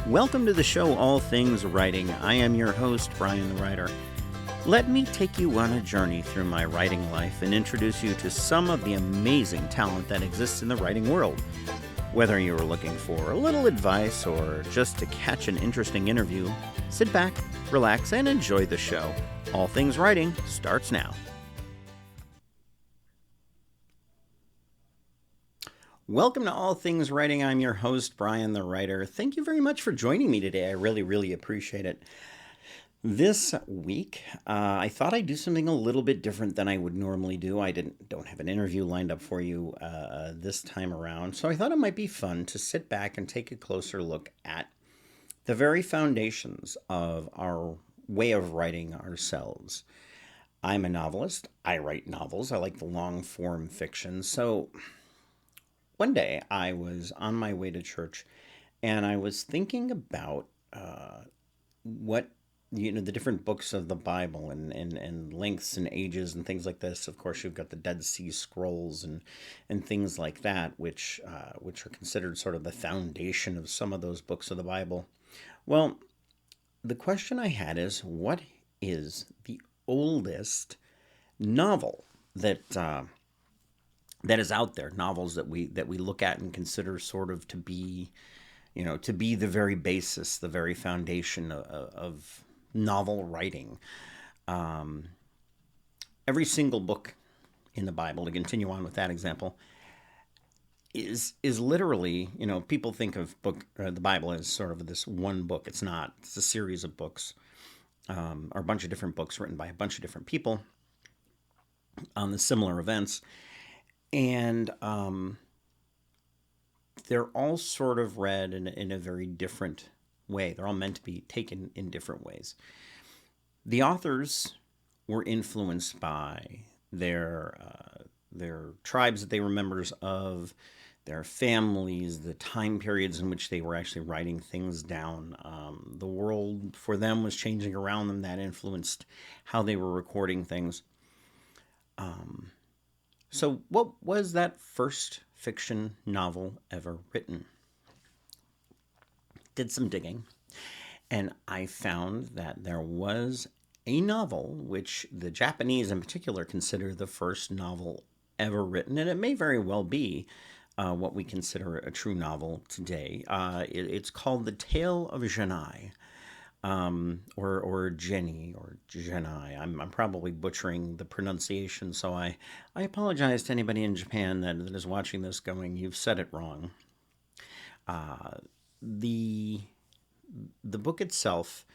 Welcome to the show, All Things Writing. I am your host, Brian the Writer. Let me take you on a journey through my writing life and introduce you to some of the amazing talent that exists in the writing world. Whether you are looking for a little advice or just to catch an interesting interview, sit back, relax, and enjoy the show. All Things Writing starts now. Welcome to All Things Writing. I'm your host, Brian the Writer. Thank you very much for joining me today. I really appreciate it. This week, I thought I'd do something a little bit different than I would normally do. I don't have an interview lined up for you this time around, so I thought it might be fun to sit back and take a closer look at the very foundations of our way of writing ourselves. I'm a novelist. I write novels. I like the long-form fiction. So one day I was on my way to church, and I was thinking about what the different books of the Bible and lengths and ages and things like this. Of course, you've got the Dead Sea Scrolls and things like that, which are considered sort of the foundation of some of those books of the Bible. Well, the question I had is, what is the oldest novel that is out there? Novels that we look at and consider sort of to be the very basis, the very foundation of novel writing. Every single book in the Bible, to continue on with that example, is literally, people think of the Bible as sort of this one book. It's not. It's a series of books, or a bunch of different books written by a bunch of different people on the similar events. And they're all sort of read in a very different way. They're all meant to be taken in different ways. The authors were influenced by their tribes that they were members of, their families, the time periods in which they were actually writing things down. The world for them was changing around them. That influenced how they were recording things. So what was that first fiction novel ever written? Did some digging, and I found that there was a novel which the Japanese in particular consider the first novel ever written, and it may very well be what we consider a true novel today. It's called The Tale of Genai, or Jenny, or Genai. I'm probably butchering the pronunciation, so I apologize to anybody in Japan that is watching this going, you've said it wrong. The book itself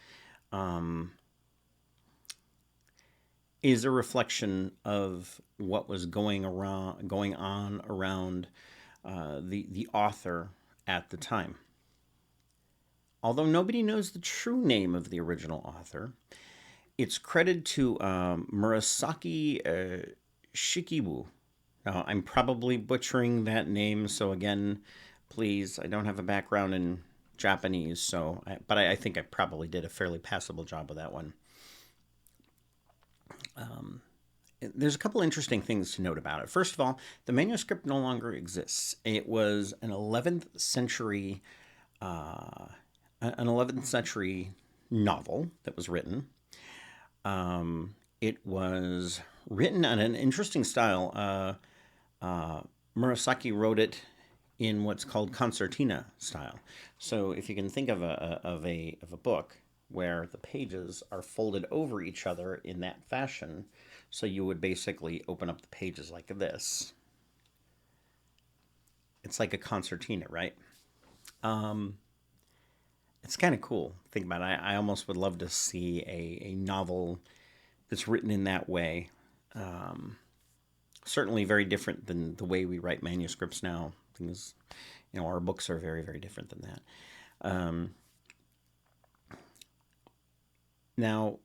is a reflection of what was going on around the author at the time. Although nobody knows the true name of the original author, it's credited to Murasaki Shikibu. Now, I'm probably butchering that name, so again, please, I don't have a background in Japanese, but I think I probably did a fairly passable job with that one. There's a couple interesting things to note about it. First of all, the manuscript no longer exists. It was an 11th century novel that was written. It was written in an interesting style. Murasaki wrote it in what's called concertina style. So if you can think of a book where the pages are folded over each other in that fashion, so you would basically open up the pages like this. It's like a concertina, right? It's kind of cool. Think about it. I almost would love to see a novel that's written in that way. Certainly very different than the way we write manuscripts now. Things, our books are very different than that. Now,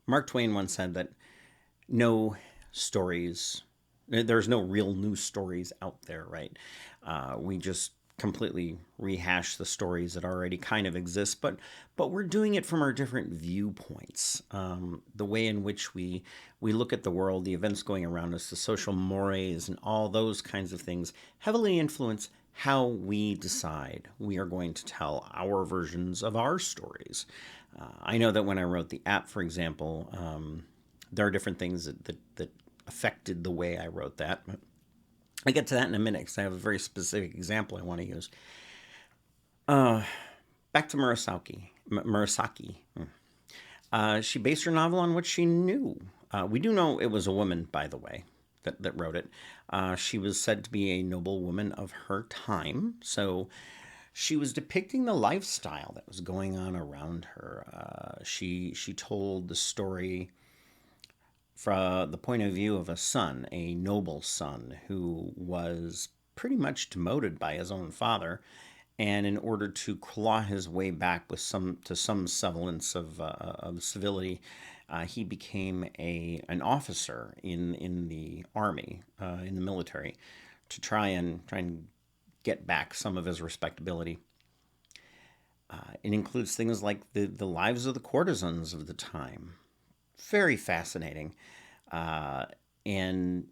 Mark Twain once said that there's no real new stories out there, right? We just completely rehash the stories that already kind of exist, but we're doing it from our different viewpoints. The way in which we look at the world, the events going around us, the social mores, and all those kinds of things heavily influence how we decide we are going to tell our versions of our stories. I know that when I wrote the app, for example, there are different things that affected the way I wrote that. I get to that in a minute because I have a very specific example I want to use. Back to Murasaki. She based her novel on what she knew. We do know it was a woman, by the way, that wrote it. She was said to be a noble woman of her time, so she was depicting the lifestyle that was going on around her. She told the story from the point of view of a son, a noble son who was pretty much demoted by his own father, and in order to claw his way back with some semblance of civility, he became an officer in the army, in the military, to try and get back some of his respectability. It includes things like the lives of the courtesans of the time. Very fascinating, and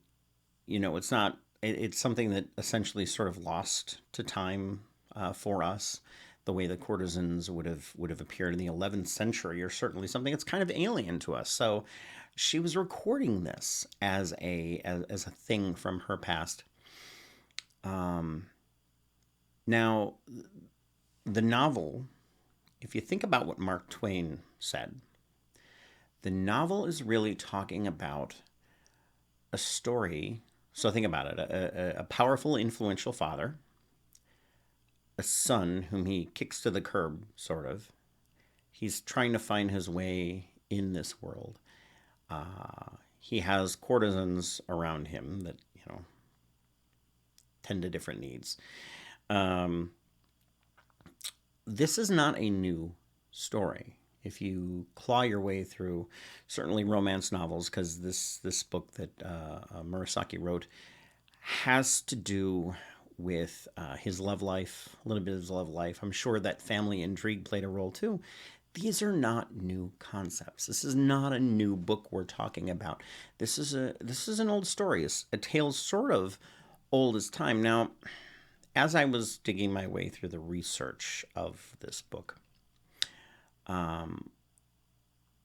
it's not. It's something that essentially sort of lost to time for us. The way the courtesans would have appeared in the 11th century, or certainly something that's kind of alien to us. So, she was recording this as a thing from her past. Now, the novel, if you think about what Mark Twain said, the novel is really talking about a story. So think about it: a powerful, influential father, a son whom he kicks to the curb, sort of. He's trying to find his way in this world. He has courtesans around him that tend to different needs. Um, this is not a new story. If you claw your way through, certainly romance novels, because this book that Murasaki wrote has to do with his love life, a little bit of his love life. I'm sure that family intrigue played a role too. These are not new concepts. This is not a new book we're talking about. This is an old story, a tale sort of old as time. Now, as I was digging my way through the research of this book,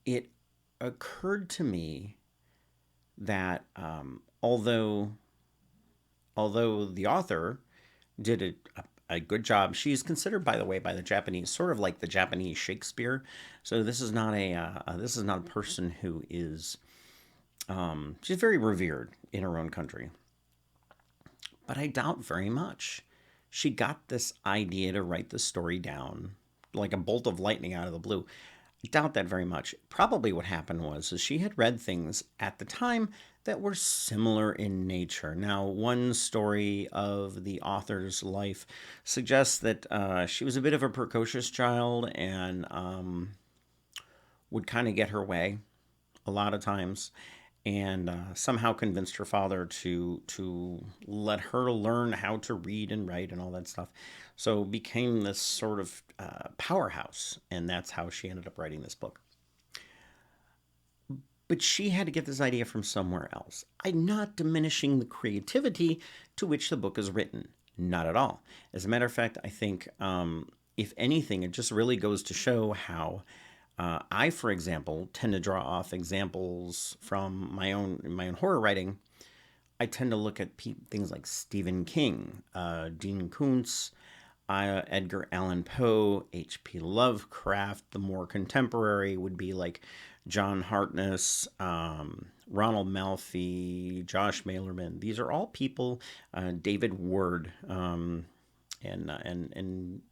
it occurred to me that although the author did a good job, she's considered, by the way, by the Japanese, sort of like the Japanese Shakespeare. So this is not a person who is she's very revered in her own country. But I doubt very much she got this idea to write the story down like a bolt of lightning out of the blue. I doubt that very much. Probably what happened was is she had read things at the time that were similar in nature. Now, one story of the author's life suggests that she was a bit of a precocious child and would kind of get her way a lot of times, and somehow convinced her father to let her learn how to read and write and all that stuff. So became this sort of powerhouse, and that's how she ended up writing this book. But she had to get this idea from somewhere else. I'm not diminishing the creativity to which the book is written. Not at all. As a matter of fact, I think, if anything, it just really goes to show how I, for example, tend to draw off examples from my own horror writing. I tend to look at things like Stephen King, Dean Koontz, Edgar Allan Poe, H.P. Lovecraft. The more contemporary would be like John Hartness, Ronald Malfi, Josh Malerman. These are all people, David Ward, and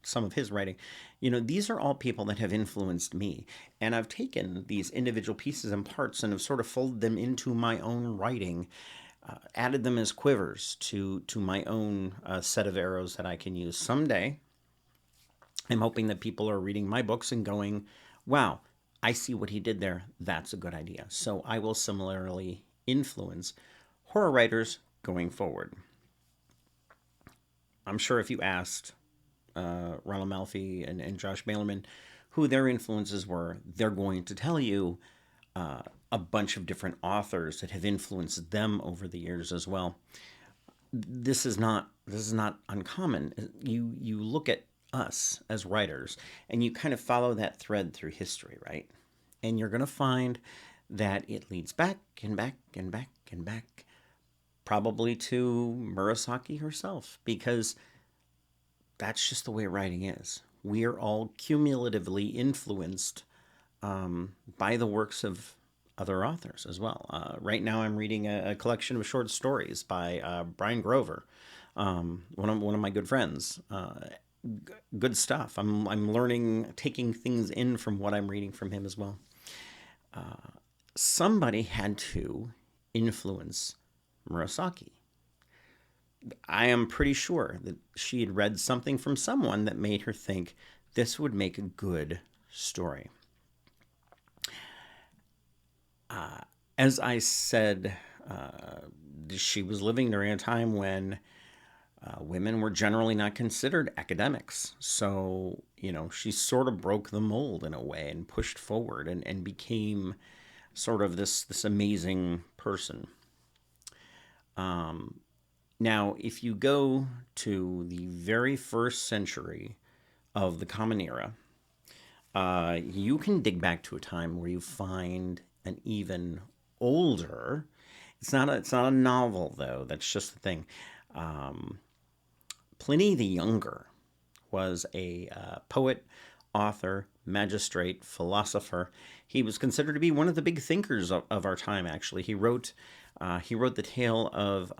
some of his writing. These are all people that have influenced me, and I've taken these individual pieces and parts and have sort of folded them into my own writing, added them as quivers to my own set of arrows that I can use someday. I'm hoping that people are reading my books and going, "Wow, I see what he did there. That's a good idea." So I will similarly influence horror writers going forward. I'm sure if you asked Ronald Malfi and Josh Malerman who their influences were, they're going to tell you a bunch of different authors that have influenced them over the years as well. this is not uncommon. You look at us as writers, and you kind of follow that thread through history, right? And you're going to find that it leads back and back and back and back, probably to Murasaki herself, because that's just the way writing is. We are all cumulatively influenced by the works of other authors as well. Right now, I'm reading a collection of short stories by Brian Grover, one of my good friends. Good stuff. I'm learning, taking things in from what I'm reading from him as well. Somebody had to influence Murasaki. I am pretty sure that she had read something from someone that made her think this would make a good story. As I said, she was living during a time when women were generally not considered academics. So, she sort of broke the mold in a way and pushed forward and became sort of this amazing person. Now, if you go to the very first century of the Common Era, you can dig back to a time where you find an even older. It's not a novel though. That's just the thing. Um, Pliny the Younger was a poet, author, magistrate, philosopher. He was considered to be one of the big thinkers of our time. Actually, he wrote the tale of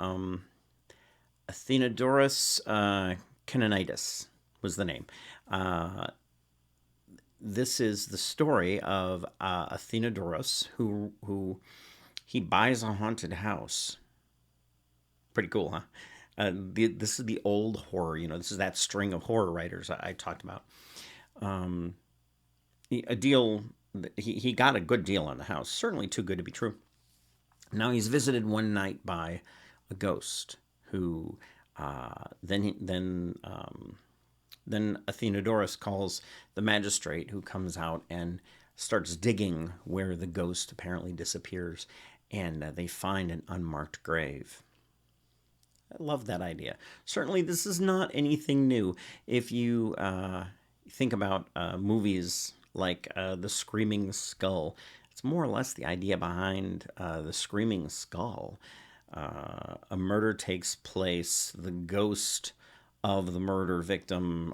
Athenodorus Canonitus was the name. Uh, this is the story of Athenodorus who he buys a haunted house. Pretty cool, huh? This is the old horror. This is that string of horror writers I talked about. Um, a deal. He got a good deal on the house. Certainly too good to be true. Now he's visited one night by a ghost who then Athenodorus calls the magistrate, who comes out and starts digging where the ghost apparently disappears, and they find an unmarked grave. I love that idea. Certainly, this is not anything new. If you think about movies like The Screaming Skull, it's more or less the idea behind The Screaming Skull. A murder takes place, the ghost of the murder victim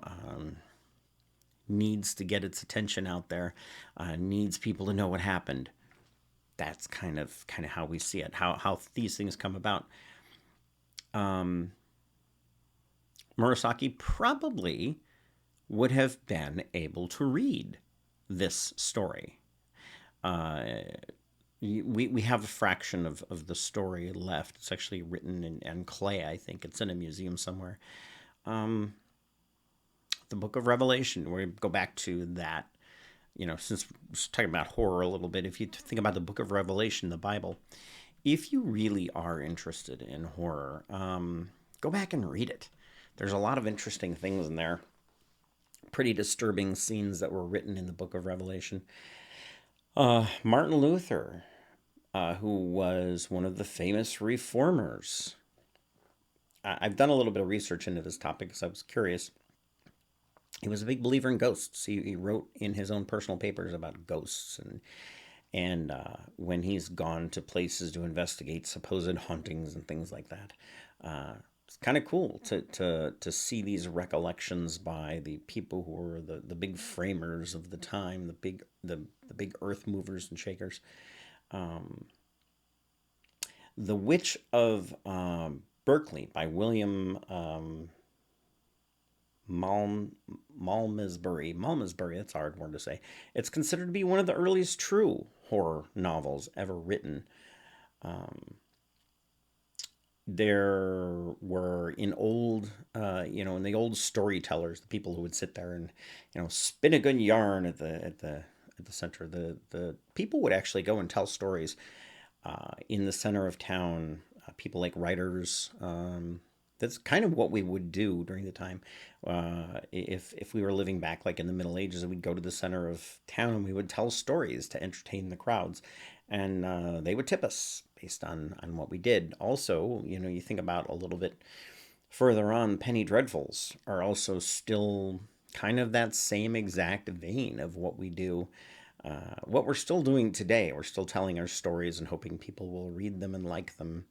needs to get its attention out there, needs people to know what happened. That's kind of how we see it, how these things come about. Murasaki probably would have been able to read this story. Uh, we have a fraction of the story left. It's actually written in clay, I think. It's in a museum somewhere. Um, the Book of Revelation, where we go back to that, since we're talking about horror a little bit, if you think about the Book of Revelation, the Bible, if you really are interested in horror, go back and read it. There's a lot of interesting things in there. Pretty disturbing scenes that were written in the Book of Revelation. Martin Luther, who was one of the famous reformers. I've done a little bit of research into this topic because I was curious. He was a big believer in ghosts. He wrote in his own personal papers about ghosts, and when he's gone to places to investigate supposed hauntings and things like that. It's kind of cool to see these recollections by the people who were the big framers of the time, the big earth movers and shakers. Um, the Witch of Berkeley by William Malm, Malmesbury. Malmesbury, that's a hard word to say. It's considered to be one of the earliest true horror novels ever written. Um, there were in the old storytellers, the people who would sit there and, spin a good yarn at the center. The people would actually go and tell stories in the center of town. People like writers. That's kind of what we would do during the time. If we were living back like in the Middle Ages, we'd go to the center of town and we would tell stories to entertain the crowds, and they would tip us based on what we did. Also, you think about a little bit further on, Penny Dreadfuls are also still kind of that same exact vein of what we do, what we're still doing today. We're still telling our stories and hoping people will read them and like them.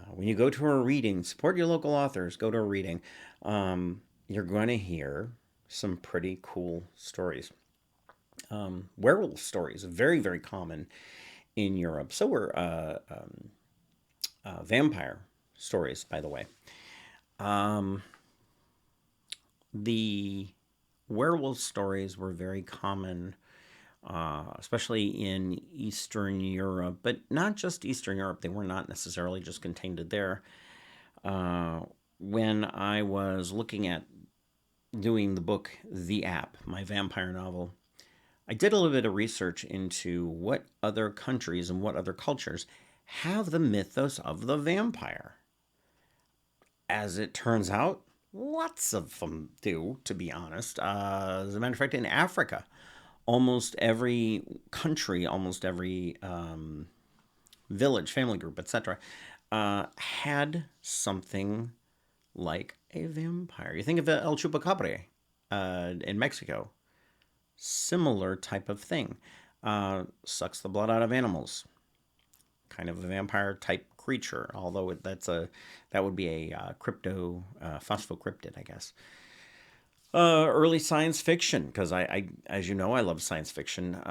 When you go to a reading, support your local authors, go to a reading, you're going to hear some pretty cool stories. Werewolf stories, very, very common in Europe. So were vampire stories, by the way. The werewolf stories were very common, especially in Eastern Europe, but not just Eastern Europe. They were not necessarily just contained there. When I was looking at doing the book, The App, my vampire novel, I did a little bit of research into what other countries and what other cultures have the mythos of the vampire. As it turns out, lots of them do, to be honest. As a matter of fact, in Africa, almost every country, almost every village, family group, etc., had something like a vampire. You think of El Chupacabra in Mexico. Similar type of thing. Sucks the blood out of animals. Kind of a vampire type creature, although that would be a phosphocryptid, I guess. Early science fiction, because I, as you know, I love science fiction.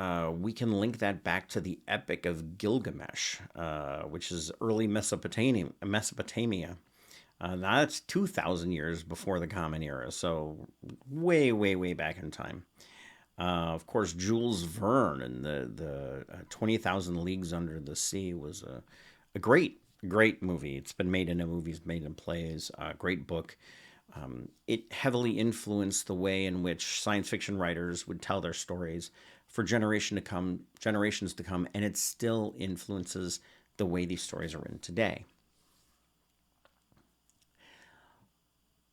We can link that back to the Epic of Gilgamesh, which is early Mesopotamia. That's 2,000 years before the Common Era, so way, way, way back in time. Of course, Jules Verne and the 20,000 Leagues Under the Sea was a great movie. It's been made into movies, made in plays. Great book. It heavily influenced the way in which science fiction writers would tell their stories for generations to come, and it still influences the way these stories are written today.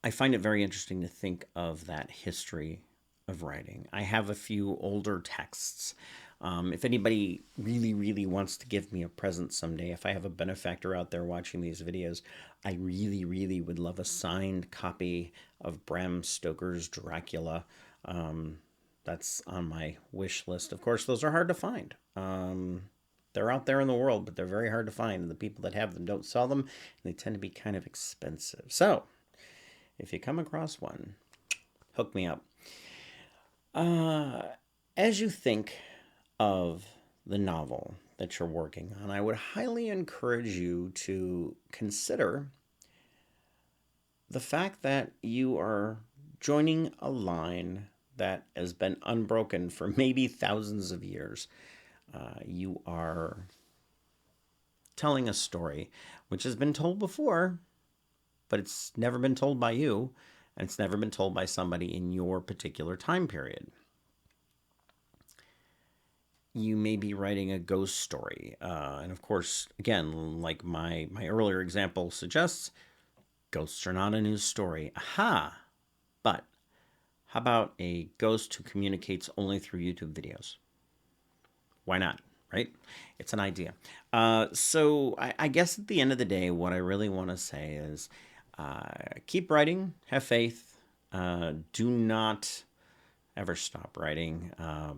I find it very interesting to think of that history of writing. I have a few older texts. If anybody really, really wants to give me a present someday, if I have a benefactor out there watching these videos, I really, really would love a signed copy of Bram Stoker's Dracula. That's on my wish list. Of course, those are hard to find. They're out there in the world, but they're very hard to find, and the people that have them don't sell them, and they tend to be kind of expensive. So, if you come across one, hook me up. As you think of the novel that you're working on, I would highly encourage you to consider the fact that you are joining a line that has been unbroken for maybe thousands of years. You are telling a story which has been told before, but it's never been told by you, and it's never been told by somebody in your particular time period. You may be writing a ghost story. And of course, again, like my earlier example suggests, ghosts are not a news story. Aha! But how about a ghost who communicates only through YouTube videos? Why not, right? It's an idea. So I guess at the end of the day, what I really want to say is keep writing, have faith, do not ever stop writing,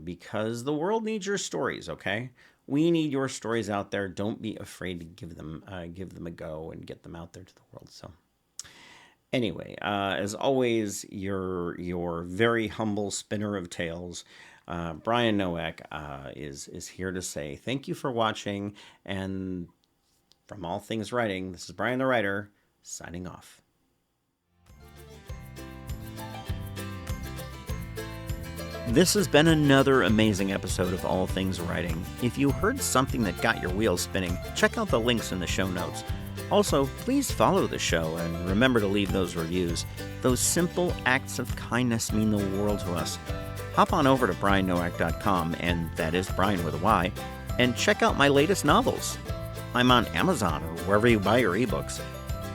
because the world needs your stories, okay? We need your stories out there. Don't be afraid to give them a go and get them out there to the world. So anyway, as always, your very humble spinner of tales, Brian Nowak, is here to say thank you for watching, and from All Things Writing, this is Brian the Writer, signing off. This has been another amazing episode of All Things Writing. If you heard something that got your wheels spinning, check out the links in the show notes. Also, please follow the show and remember to leave those reviews. Those simple acts of kindness mean the world to us. Hop on over to briannowak.com, and that is Brian with a Y, and check out my latest novels. I'm on Amazon or wherever you buy your ebooks.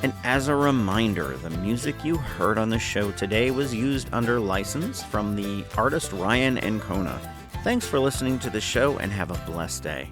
And as a reminder, the music you heard on the show today was used under license from the artist Ryan Ancona. Thanks for listening to the show, and have a blessed day.